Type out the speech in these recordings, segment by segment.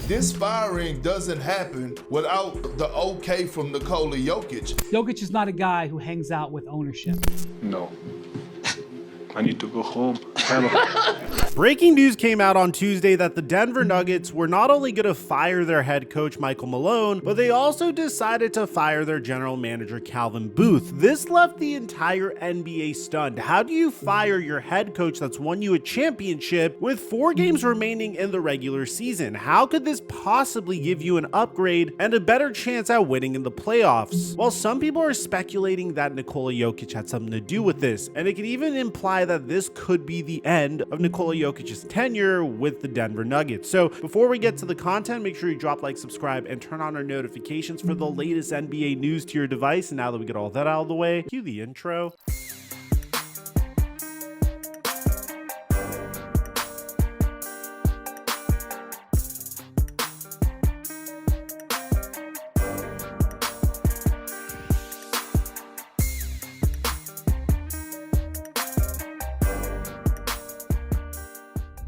This firing doesn't happen without the okay from Nikola Jokic. Jokic is not a guy who hangs out with ownership. No. I need to go home. Breaking news came out on Tuesday that the Denver Nuggets were not only going to fire their head coach Michael Malone, but they also decided to fire their general manager Calvin Booth. This left the entire NBA stunned. How do you fire your head coach that's won you a championship with 4 games remaining in the regular season? How could this possibly give you an upgrade and a better chance at winning in the playoffs? While some people are speculating that Nikola Jokic had something to do with this, and it could even imply that this could be the end of Nikola Jokic's tenure with the Denver Nuggets. So before we get to the content, make sure you drop, like, subscribe, and turn on our notifications for the latest NBA news to your device. And now that we get all that out of the way, cue the intro.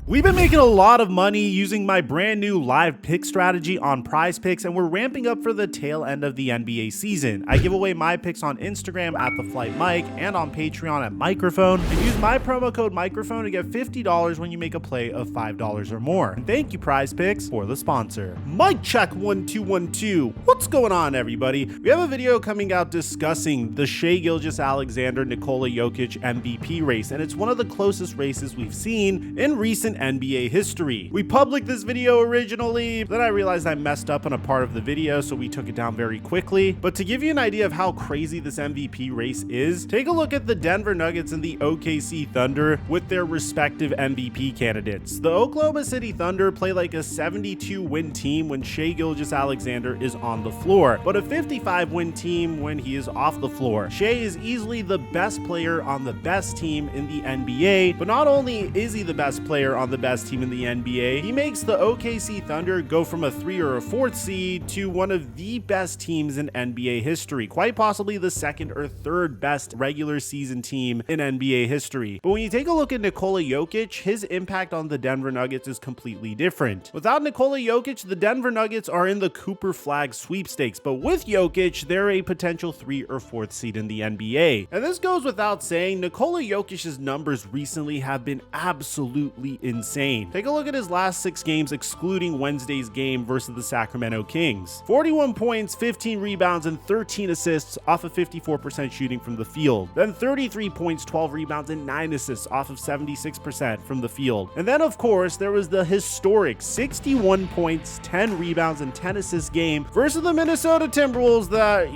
We've been making a lot of money using my brand new live pick strategy on Prize Picks, and we're ramping up for the tail end of the NBA season. I give away my picks on Instagram at TheFlightMike and on Patreon at Microphone, and use my promo code Microphone to get $50 when you make a play of $5 or more. And thank you, Prize Picks, for the sponsor. Mic check 1 2 1 2. What's going on, everybody? We have a video coming out discussing the Shai Gilgeous-Alexander Nikola Jokic MVP race, and it's one of the closest races we've seen in recent NBA history. We published this video originally, then I realized I messed up on a part of the video, so we took it down very quickly. But to give you an idea of how crazy this MVP race is, take a look at the Denver Nuggets and the OKC Thunder with their respective MVP candidates. The Oklahoma City Thunder play like a 72-win team when Shai Gilgeous-Alexander is on the floor, but a 55-win team when he is off the floor. Shai is easily the best player on the best team in the NBA, but not only is he the best player on the best team in the NBA, he makes the OKC Thunder go from a 3 or a 4th seed to one of the best teams in NBA history, quite possibly the 2nd or 3rd best regular season team in NBA history. But when you take a look at Nikola Jokic, his impact on the Denver Nuggets is completely different. Without Nikola Jokic, the Denver Nuggets are in the Cooper Flag sweepstakes, but with Jokic, they're a potential 3 or 4th seed in the NBA. And this goes without saying, Nikola Jokic's numbers recently have been absolutely insane. Take a look at his last 6 games, excluding Wednesday's game versus the Sacramento Kings. 41 points, 15 rebounds, and 13 assists off of 54% shooting from the field. Then 33 points, 12 rebounds, and 9 assists off of 76% from the field. And then, of course, there was the historic 61 points, 10 rebounds, and 10 assists game versus the Minnesota Timberwolves that,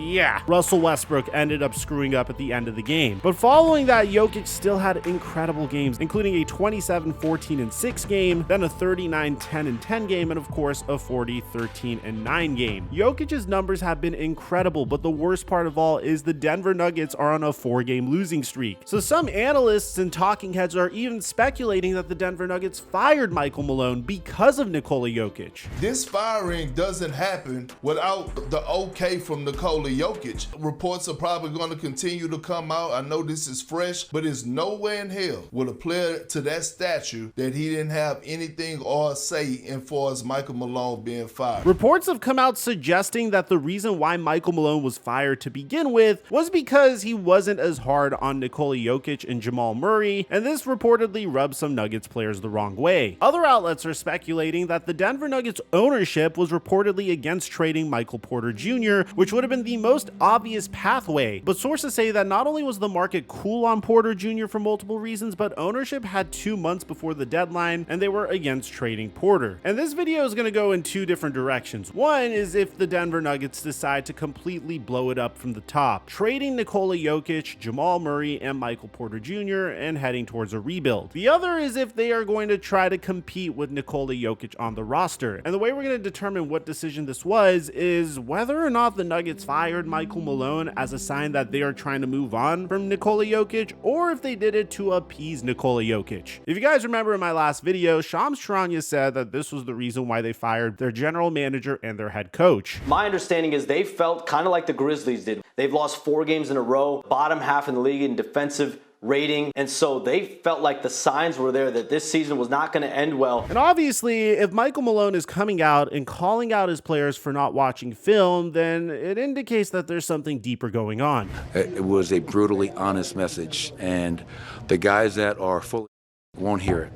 Russell Westbrook ended up screwing up at the end of the game. But following that, Jokic still had incredible games, including a 27-14-6 game, then a 39-10-10 game, and of course a 40-13-9 game. Jokic's numbers have been incredible, but the worst part of all is the Denver Nuggets are on a 4-game losing streak. So some analysts and talking heads are even speculating that the Denver Nuggets fired Michael Malone because of Nikola Jokic. This firing doesn't happen without the okay from Nikola Jokic. Reports are probably going to continue to come out. I know this is fresh, but it's nowhere in hell with a player to that stature that he didn't have anything or say in far as Michael Malone being fired. Reports have come out suggesting that the reason why Michael Malone was fired to begin with was because he wasn't as hard on Nikola Jokic and Jamal Murray, and this reportedly rubbed some Nuggets players the wrong way. Other outlets are speculating that the Denver Nuggets ownership was reportedly against trading Michael Porter Jr., which would have been the most obvious pathway. But sources say that not only was the market cool on Porter Jr. for multiple reasons, but ownership had 2 months before the deadline, and they were against trading Porter. And this video is going to go in 2 different directions. One is if the Denver Nuggets decide to completely blow it up from the top, trading Nikola Jokic, Jamal Murray, and Michael Porter Jr. and heading towards a rebuild. The other is if they are going to try to compete with Nikola Jokic on the roster. And the way we're going to determine what decision this was is whether or not the Nuggets fired Michael Malone as a sign that they are trying to move on from Nikola Jokic, or if they did it to appease Nikola Jokic. If you guys remember in my last video, Shams Charania said that this was the reason why they fired their general manager and their head coach. My understanding is they felt kind of like the Grizzlies did. They've lost 4 games in a row, bottom half in the league in defensive rating, and so they felt like the signs were there that this season was not going to end well. And obviously, if Michael Malone is coming out and calling out his players for not watching film, then it indicates that there's something deeper going on. It was a brutally honest message, and the guys that are full won't hear it.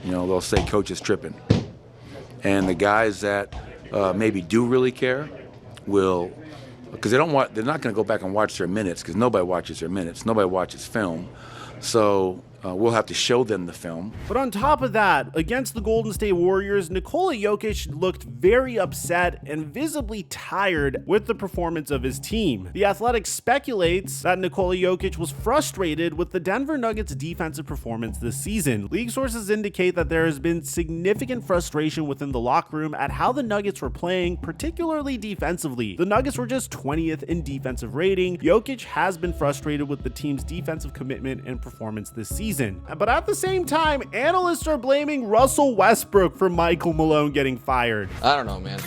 You know, they'll say coach is tripping. And the guys that maybe do really care will, because they're not going to go back and watch their minutes, because nobody watches their minutes, nobody watches film. So we'll have to show them the film. But on top of that, against the Golden State Warriors, Nikola Jokic looked very upset and visibly tired with the performance of his team. The Athletic speculates that Nikola Jokic was frustrated with the Denver Nuggets' defensive performance this season. League sources indicate that there has been significant frustration within the locker room at how the Nuggets were playing, particularly defensively. The Nuggets were just 20th in defensive rating. Jokic has been frustrated with the team's defensive commitment and performance this season. But at the same time, analysts are blaming Russell Westbrook for Michael Malone getting fired. I don't know, man.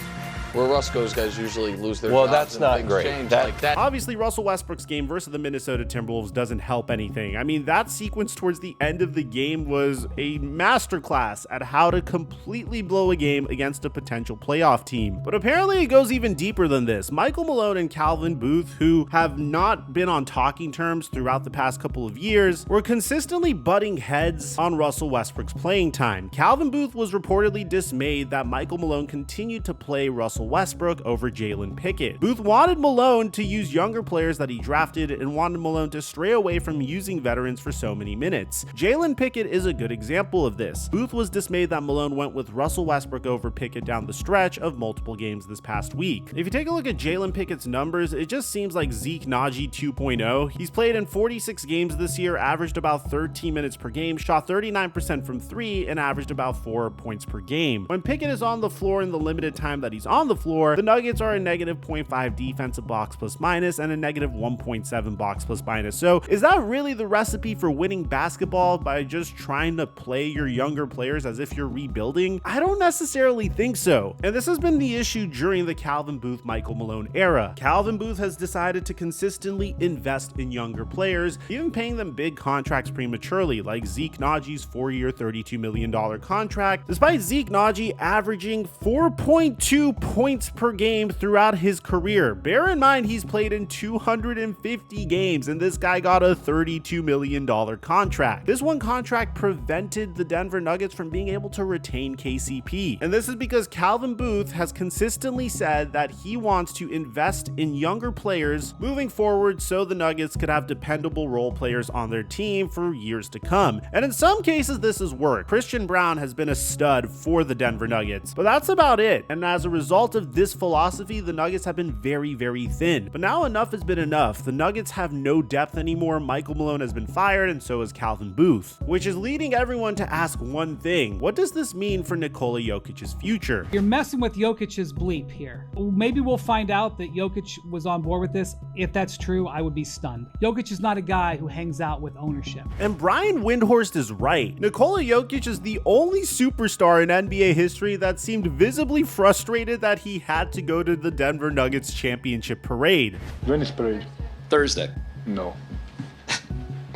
Where Russ goes, guys usually lose their jobs. Well, that's not great. That. Obviously, Russell Westbrook's game versus the Minnesota Timberwolves doesn't help anything. I mean, that sequence towards the end of the game was a masterclass at how to completely blow a game against a potential playoff team. But apparently it goes even deeper than this. Michael Malone and Calvin Booth, who have not been on talking terms throughout the past couple of years, were consistently butting heads on Russell Westbrook's playing time. Calvin Booth was reportedly dismayed that Michael Malone continued to play Russell Westbrook over Jalen Pickett. Booth wanted Malone to use younger players that he drafted and wanted Malone to stray away from using veterans for so many minutes. Jalen Pickett is a good example of this. Booth was dismayed that Malone went with Russell Westbrook over Pickett down the stretch of multiple games this past week. If you take a look at Jalen Pickett's numbers, it just seems like Zeke Naji 2.0. He's played in 46 games this year, averaged about 13 minutes per game, shot 39% from 3, and averaged about 4 points per game. When Pickett is on the floor in the limited time that he's on the floor, the Nuggets are a negative 0.5 defensive box plus minus and a negative 1.7 box plus minus. So is that really the recipe for winning basketball, by just trying to play your younger players as if you're rebuilding? I don't necessarily think so. And this has been the issue during the Calvin Booth, Michael Malone era. Calvin Booth has decided to consistently invest in younger players, even paying them big contracts prematurely, like Zeke Naji's 4-year, $32 million contract, despite Zeke Naji averaging 4.2 points per game throughout his career. Bear in mind, he's played in 250 games, and this guy got a $32 million contract. This one contract prevented the Denver Nuggets from being able to retain KCP. And this is because Calvin Booth has consistently said that he wants to invest in younger players moving forward so the Nuggets could have dependable role players on their team for years to come. And in some cases, this has worked. Christian Brown has been a stud for the Denver Nuggets, but that's about it. And as a result of this philosophy, the Nuggets have been very, very thin. But now enough has been enough. The Nuggets have no depth anymore. Michael Malone has been fired, and so has Calvin Booth, which is leading everyone to ask one thing: what does this mean for Nikola Jokic's future? You're messing with Jokic's bleep here. Maybe we'll find out that Jokic was on board with this. If that's true, I would be stunned. Jokic is not a guy who hangs out with ownership. And Brian Windhorst is right. Nikola Jokic is the only superstar in NBA history that seemed visibly frustrated that he had to go to the Denver Nuggets championship parade. When is parade? Thursday. No.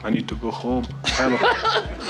I need to go home. Hello.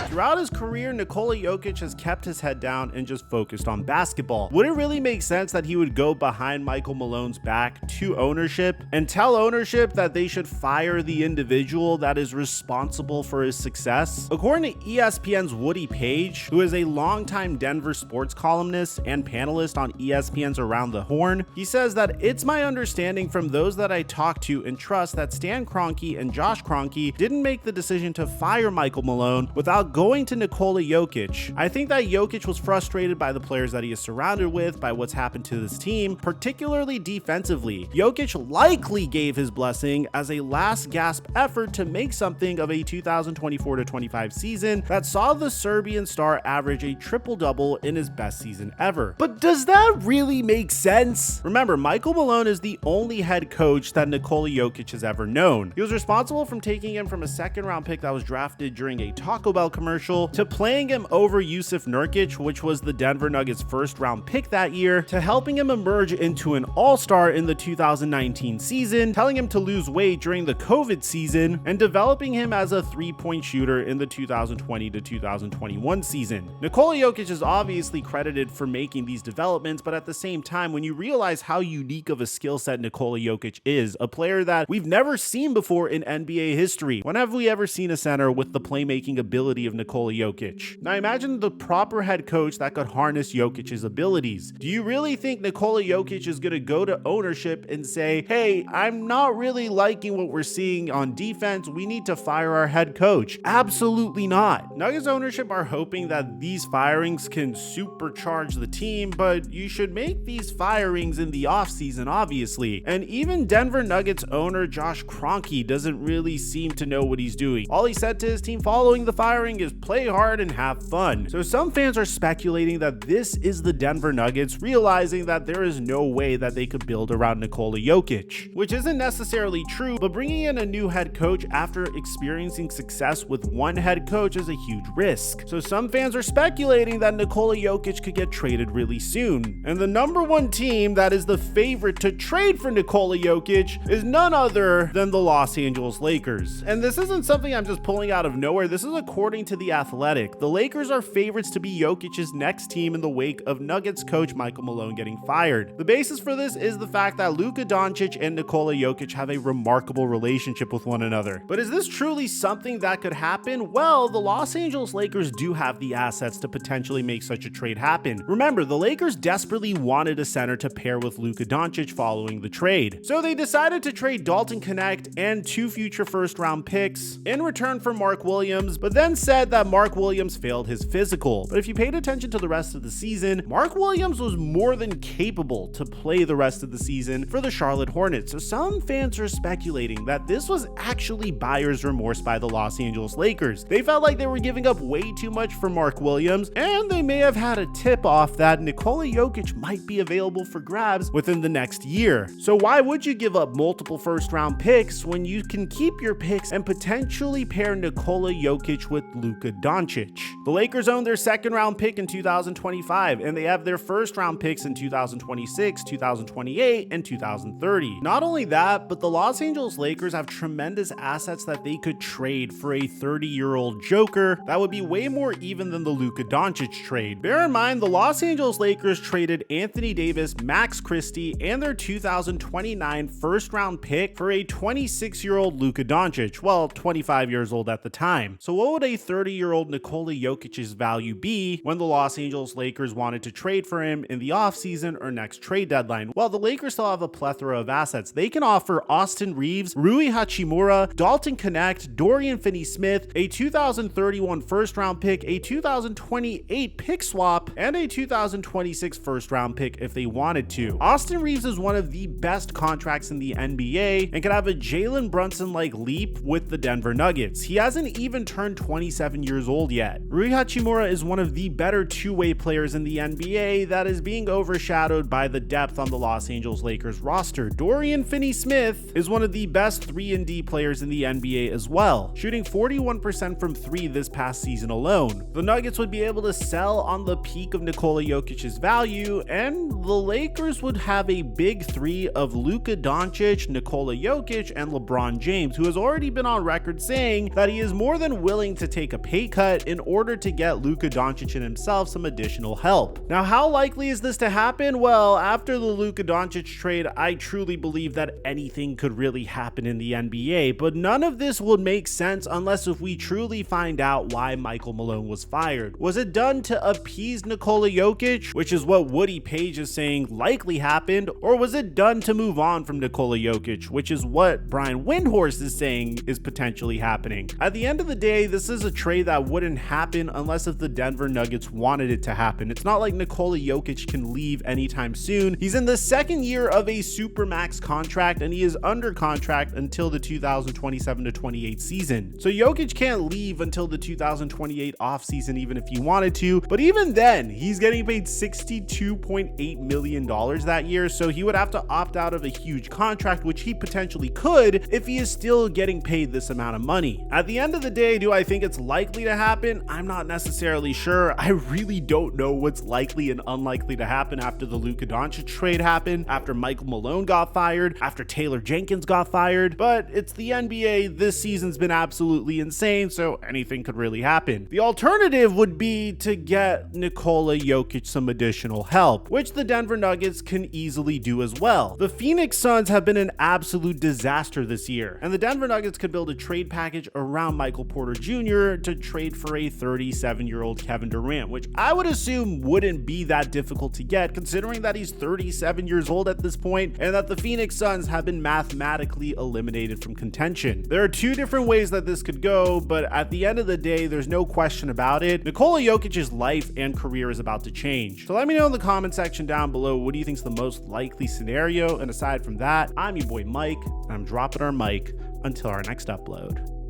Throughout his career, Nikola Jokic has kept his head down and just focused on basketball. Would it really make sense that he would go behind Michael Malone's back to ownership and tell ownership that they should fire the individual that is responsible for his success? According to ESPN's Woody Page, who is a longtime Denver sports columnist and panelist on ESPN's Around the Horn, he says that it's my understanding from those that I talked to and trust that Stan Kroenke and Josh Kroenke didn't make the decision to fire Michael Malone without going to Nikola Jokic. I think that Jokic was frustrated by the players that he is surrounded with, by what's happened to this team, particularly defensively. Jokic likely gave his blessing as a last gasp effort to make something of a 2024-25 season that saw the Serbian star average a triple-double in his best season ever. But does that really make sense? Remember, Michael Malone is the only head coach that Nikola Jokic has ever known. He was responsible for taking him from a second-round round pick that was drafted during a Taco Bell commercial, to playing him over Yusuf Nurkic, which was the Denver Nuggets first round pick that year, to helping him emerge into an all-star in the 2019 season, telling him to lose weight during the COVID season, and developing him as a three-point shooter in the 2020 to 2021 season. Nikola Jokic is obviously credited for making these developments, but at the same time, when you realize how unique of a skill set Nikola Jokic is, a player that we've never seen before in NBA history. When have we ever seen a center with the playmaking ability of Nikola Jokic? Now imagine the proper head coach that could harness Jokic's abilities. Do you really think Nikola Jokic is going to go to ownership and say, hey, I'm not really liking what we're seeing on defense, we need to fire our head coach? Absolutely not. Nuggets ownership are hoping that these firings can supercharge the team, but you should make these firings in the offseason, obviously. And even Denver Nuggets owner Josh Kroenke doesn't really seem to know what he's doing. All he said to his team following the firing is play hard and have fun. So some fans are speculating that this is the Denver Nuggets realizing that there is no way that they could build around Nikola Jokic, which isn't necessarily true, but bringing in a new head coach after experiencing success with one head coach is a huge risk. So some fans are speculating that Nikola Jokic could get traded really soon. And the number one team that is the favorite to trade for Nikola Jokic is none other than the Los Angeles Lakers. And this isn't something I'm just pulling out of nowhere. This is according to The Athletic. The Lakers are favorites to be Jokic's next team in the wake of Nuggets coach Michael Malone getting fired. The basis for this is the fact that Luka Doncic and Nikola Jokic have a remarkable relationship with one another. But is this truly something that could happen? Well, the Los Angeles Lakers do have the assets to potentially make such a trade happen. Remember, the Lakers desperately wanted a center to pair with Luka Doncic following the trade. So they decided to trade Dalton Knecht and 2 future first-round picks in return for Mark Williams, but then said that Mark Williams failed his physical. But if you paid attention to the rest of the season, Mark Williams was more than capable to play the rest of the season for the Charlotte Hornets. So some fans are speculating that this was actually buyer's remorse by the Los Angeles Lakers. They felt like they were giving up way too much for Mark Williams, and they may have had a tip-off that Nikola Jokic might be available for grabs within the next year. So why would you give up multiple first-round picks when you can keep your picks and potentially pair Nikola Jokic with Luka Doncic? The Lakers own their second-round pick in 2025, and they have their first-round picks in 2026, 2028, and 2030. Not only that, but the Los Angeles Lakers have tremendous assets that they could trade for a 30-year-old joker that would be way more even than the Luka Doncic trade. Bear in mind, the Los Angeles Lakers traded Anthony Davis, Max Christie, and their 2029 first-round pick for a 26-year-old Luka Doncic, well, 25 years old at the time. So what would a 30-year-old Nikola Jokic's value be when the Los Angeles Lakers wanted to trade for him in the offseason or next trade deadline? Well, the Lakers still have a plethora of assets. They can offer Austin Reeves, Rui Hachimura, Dalton Knecht, Dorian Finney-Smith, a 2031 first-round pick, a 2028 pick swap, and a 2026 first-round pick if they wanted to. Austin Reeves is one of the best contracts in the NBA and could have a Jalen Brunson-like leap with the Denver Nuggets. He hasn't even turned 27 years old yet. Rui Hachimura is one of the better two-way players in the NBA that is being overshadowed by the depth on the Los Angeles Lakers roster. Dorian Finney-Smith is one of the best 3-and-D players in the NBA as well, shooting 41% from 3 this past season alone. The Nuggets would be able to sell on the peak of Nikola Jokic's value, and the Lakers would have a big three of Luka Doncic, Nikola Jokic, and LeBron James, who has already been on record saying that he is more than willing to take a pay cut in order to get Luka Doncic and himself some additional help. Now, how likely is this to happen? Well, after the Luka Doncic trade, I truly believe that anything could really happen in the NBA, but none of this would make sense unless if we truly find out why Michael Malone was fired. Was it done to appease Nikola Jokic, which is what Woody Page is saying likely happened, or was it done to move on from Nikola Jokic, which is what Brian Windhorst is saying is potentially happening? At the end of the day, this is a trade that wouldn't happen unless if the Denver Nuggets wanted it to happen. It's not like Nikola Jokic can leave anytime soon. He's in the second year of a supermax contract, and he is under contract until the 2027-28 season. So Jokic can't leave until the 2028 offseason even if he wanted to, but even then, he's getting paid $62.8 million that year, so he would have to opt out of a huge contract, which he potentially could if he is still getting paid this amount of of money. At the end of the day, do I think it's likely to happen? I'm not necessarily sure. I really don't know what's likely and unlikely to happen after the Luka Doncic trade happened, after Michael Malone got fired, after Taylor Jenkins got fired, but it's the NBA. This season's been absolutely insane, so anything could really happen. The alternative would be to get Nikola Jokic some additional help, which the Denver Nuggets can easily do as well. The Phoenix Suns have been an absolute disaster this year, and the Denver Nuggets could build a trade package around Michael Porter Jr. to trade for a 37-year-old Kevin Durant, which I would assume wouldn't be that difficult to get considering that he's 37 years old at this point and that the Phoenix Suns have been mathematically eliminated from contention. There are two different ways that this could go, but at the end of the day, there's no question about it. Nikola Jokic's life and career is about to change. So let me know in the comment section down below, what do you think is the most likely scenario? And aside from that, I'm your boy Mike, and I'm dropping our mic until our next upload.